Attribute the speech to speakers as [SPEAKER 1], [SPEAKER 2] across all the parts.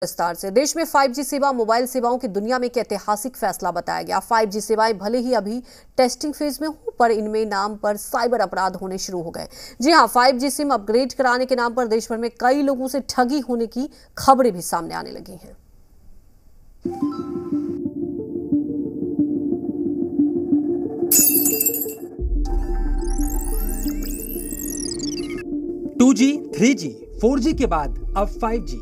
[SPEAKER 1] विस्तार से देश में 5G सेवा मोबाइल सेवाओं की दुनिया में एक ऐतिहासिक फैसला बताया गया। 5G सेवाएं भले ही अभी टेस्टिंग फेज में हो, पर इनमें नाम पर साइबर अपराध होने शुरू हो गए। जी हां, 5G सिम अपग्रेड कराने के नाम पर देश भर में कई लोगों से ठगी होने की खबरें भी सामने आने लगी हैं।
[SPEAKER 2] 2G, 3G, 4G के बाद अब 5G।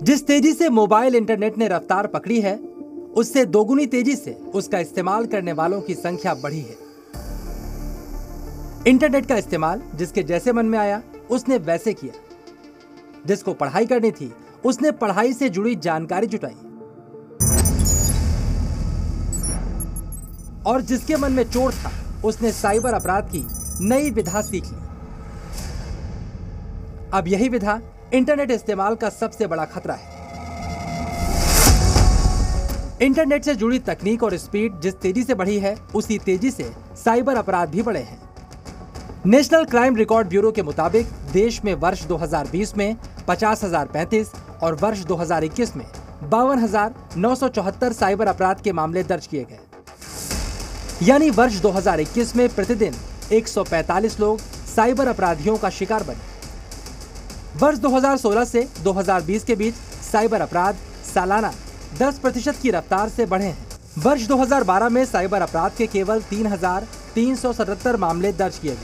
[SPEAKER 2] जिस तेजी से मोबाइल इंटरनेट ने रफ्तार पकड़ी है, उससे दोगुनी तेजी से उसका इस्तेमाल करने वालों की संख्या बढ़ी है। इंटरनेट का इस्तेमाल जिसके जैसे मन में आया उसने वैसे किया। जिसको पढ़ाई करनी थी उसने पढ़ाई से जुड़ी जानकारी जुटाई, और जिसके मन में चोट था उसने साइबर अपराध की नई विधा सीख ली। अब यही विधा इंटरनेट इस्तेमाल का सबसे बड़ा खतरा है। इंटरनेट से जुड़ी तकनीक और स्पीड जिस तेजी से बढ़ी है, उसी तेजी से साइबर अपराध भी बढ़े हैं। नेशनल क्राइम रिकॉर्ड ब्यूरो के मुताबिक देश में वर्ष 2020 में 50,035 और वर्ष 2021 में 52,974 साइबर अपराध के मामले दर्ज किए गए। यानी वर्ष 2021 में प्रतिदिन 145 लोग साइबर अपराधियों का शिकार बने। वर्ष 2016 से 2020 के बीच साइबर अपराध सालाना 10% की रफ्तार से बढ़े हैं। वर्ष 2012 में साइबर अपराध के केवल 3,377 मामले दर्ज किए गए,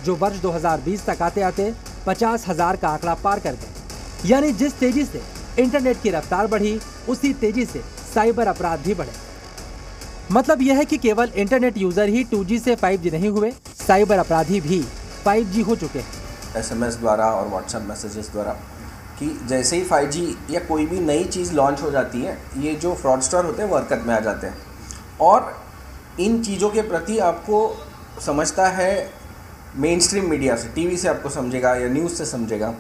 [SPEAKER 2] जो वर्ष 2020 तक आते आते 50,000 का आंकड़ा पार कर गए। यानी जिस तेजी से इंटरनेट की रफ्तार बढ़ी, उसी तेजी से साइबर अपराध भी बढ़े। मतलब यह है कि केवल इंटरनेट यूजर ही 2G से 5G नहीं हुए, साइबर अपराधी भी 5G हो चुके हैं।
[SPEAKER 3] SMS द्वारा और WhatsApp मैसेजेस द्वारा कि जैसे ही 5G या कोई भी नई चीज़ लॉन्च हो जाती है, ये जो फ्रॉडस्टर होते हैं वो हरकत में आ जाते हैं और इन चीज़ों के प्रति आपको समझता है मेन स्ट्रीम मीडिया से, टीवी से आपको समझेगा या न्यूज़ से समझेगा,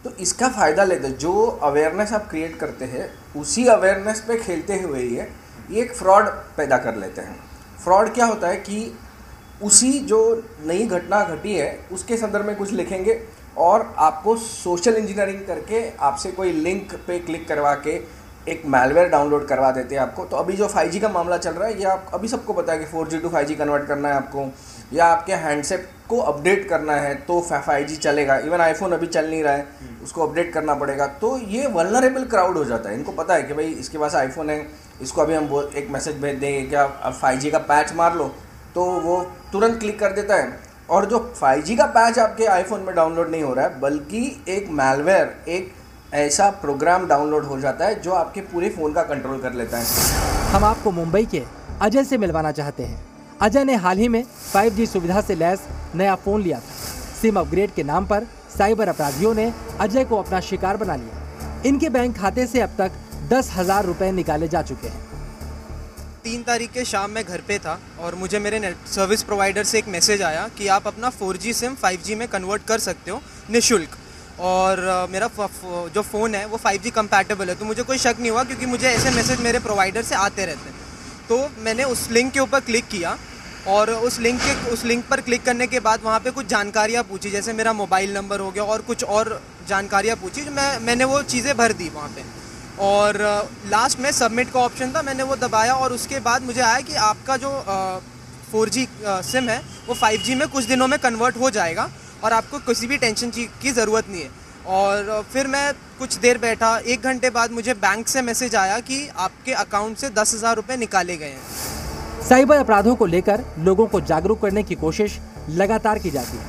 [SPEAKER 3] तो इसका फ़ायदा लेते हैं। जो अवेयरनेस आप क्रिएट करते हैं, उसी अवेयरनेस पे खेलते हुए ये एक फ्रॉड पैदा कर लेते हैं। फ्रॉड क्या होता है कि उसी जो नई घटना घटी है उसके संदर्भ में कुछ लिखेंगे और आपको सोशल इंजीनियरिंग करके आपसे कोई लिंक पे क्लिक करवा के एक मैलवेयर डाउनलोड करवा देते हैं आपको। तो अभी जो 5G का मामला चल रहा है, ये आप अभी सबको पता है कि 4G to 5G कन्वर्ट करना है आपको, या आपके हैंडसेट को अपडेट करना है तो 5G चलेगा। इवन आईफोन अभी चल नहीं रहा है, उसको अपडेट करना पड़ेगा। तो ये वल्नरेबल क्राउड हो जाता है। इनको पता है कि भाई इसके पास आईफोन है, इसको अभी हम एक मैसेज भेज देंगे कि आप 5G का पैच मार लो, तो वो तुरंत क्लिक कर देता है। और जो 5G का पैच आपके आईफोन में डाउनलोड नहीं हो रहा है, बल्कि एक मैलवेयर, एक ऐसा प्रोग्राम डाउनलोड हो जाता है जो आपके पूरे फ़ोन का कंट्रोल कर लेता है।
[SPEAKER 2] हम आपको मुंबई के अजय से मिलवाना चाहते हैं। अजय ने हाल ही में 5G सुविधा से लैस नया फ़ोन लिया था। सिम अपग्रेड के नाम पर साइबर अपराधियों ने अजय को अपना शिकार बना लिया। इनके बैंक खाते से अब तक 10,000 रुपए निकाले जा चुके हैं।
[SPEAKER 4] 3 तारीख के शाम में घर पे था और मुझे मेरे नेट सर्विस प्रोवाइडर से एक मैसेज आया कि आप अपना 4G सिम 5G में कन्वर्ट कर सकते हो निःशुल्क, और मेरा जो फ़ोन है वो 5G कंपैटिबल है। तो मुझे कोई शक नहीं हुआ क्योंकि मुझे ऐसे मैसेज मेरे प्रोवाइडर से आते रहते हैं। तो मैंने उस लिंक के ऊपर क्लिक किया और उस लिंक पर क्लिक करने के बाद वहाँ पे कुछ जानकारियाँ पूछी, जैसे मेरा मोबाइल नंबर हो गया और कुछ और जानकारियाँ पूछी, जो मैंने वो चीज़ें भर दी वहाँ पे। और लास्ट में सबमिट का ऑप्शन था, मैंने वो दबाया और उसके बाद मुझे आया कि आपका जो 4G सिम है वो 5G में कुछ दिनों में कन्वर्ट हो जाएगा और आपको किसी भी टेंशन की ज़रूरत नहीं है। और फिर मैं कुछ देर बैठा, 1 घंटे बाद मुझे बैंक से मैसेज आया कि आपके अकाउंट से 10,000 रुपये निकाले गए हैं।
[SPEAKER 2] साइबर अपराधों को लेकर लोगों को जागरूक करने की कोशिश लगातार की जाती है,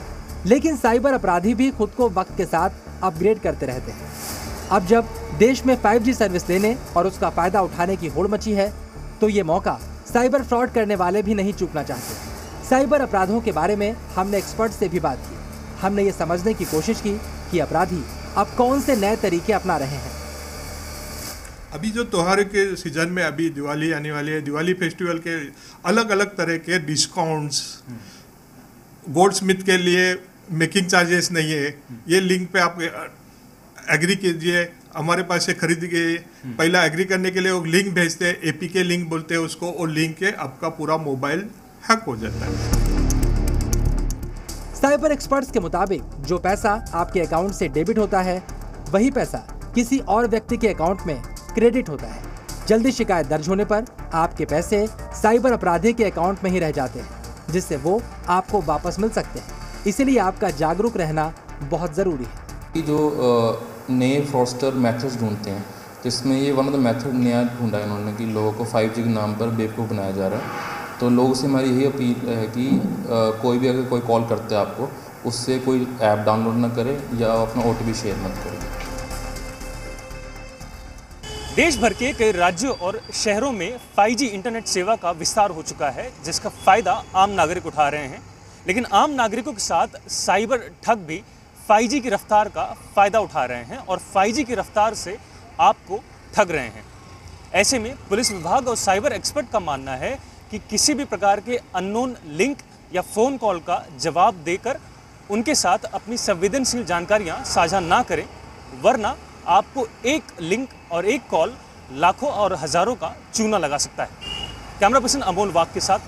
[SPEAKER 2] लेकिन साइबर अपराधी भी खुद को वक्त के साथ अपग्रेड करते रहते हैं। अब जब देश में 5G सर्विस लेने और उसका फायदा उठाने की होड़ मची है, तो ये मौका साइबर फ्रॉड करने वाले भी नहीं चूकना चाहते। साइबर अपराधों के बारे में हमने एक्सपर्ट से भी बात की। हमने ये समझने की कोशिश की कि अपराधी अब कौन से नए तरीके अपना रहे हैं।
[SPEAKER 5] अभी जो त्योहार के सीजन में अभी दिवाली आने वाली है, दिवाली फेस्टिवल के अलग अलग तरह के डिस्काउंट्स, गोल्ड स्मिथ के लिए मेकिंग चार्जेस नहीं है, ये लिंक पे आप एग्री कीजिए, हमारे पास से खरीदिए। पहला एग्री करने के लिए वो लिंक भेजते हैं, APK लिंक बोलते हैं उसको, और लिंक के आपका पूरा मोबाइल हैक हो जाता है।
[SPEAKER 2] साइबर एक्सपर्ट्स के मुताबिक जो पैसा आपके अकाउंट से डेबिट होता है, वही पैसा किसी और व्यक्ति के अकाउंट में क्रेडिट होता है। जल्दी शिकायत दर्ज होने पर आपके पैसे साइबर अपराधी के अकाउंट में ही रह जाते हैं, जिससे वो आपको वापस मिल सकते हैं। इसीलिए आपका जागरूक रहना बहुत ज़रूरी है।
[SPEAKER 6] जो नए फ्रॉडस्टर मेथड्स ढूंढते हैं, जिसमें ये वन ऑफ द मेथड नया ढूंढा है इन्होंने कि लोगों को 5G के नाम पर बेवकूफ़ बनाया जा रहा है। तो लोगों से हमारी यही अपील है कि कोई भी अगर कोई कॉल करते हैं आपको, उससे कोई ऐप डाउनलोड ना करे या अपना OTP शेयर मत करें।
[SPEAKER 7] देश भर के कई राज्यों और शहरों में 5G इंटरनेट सेवा का विस्तार हो चुका है, जिसका फ़ायदा आम नागरिक उठा रहे हैं। लेकिन आम नागरिकों के साथ साइबर ठग भी 5G की रफ्तार का फ़ायदा उठा रहे हैं और 5G की रफ्तार से आपको ठग रहे हैं। ऐसे में पुलिस विभाग और साइबर एक्सपर्ट का मानना है कि किसी भी प्रकार के अननोन लिंक या फ़ोन कॉल का जवाब देकर उनके साथ अपनी संवेदनशील जानकारियां साझा ना करें, वरना आपको एक लिंक और एक कॉल लाखों और हज़ारों का चूना लगा सकता है। कैमरा पर्सन अमोल वाग के साथ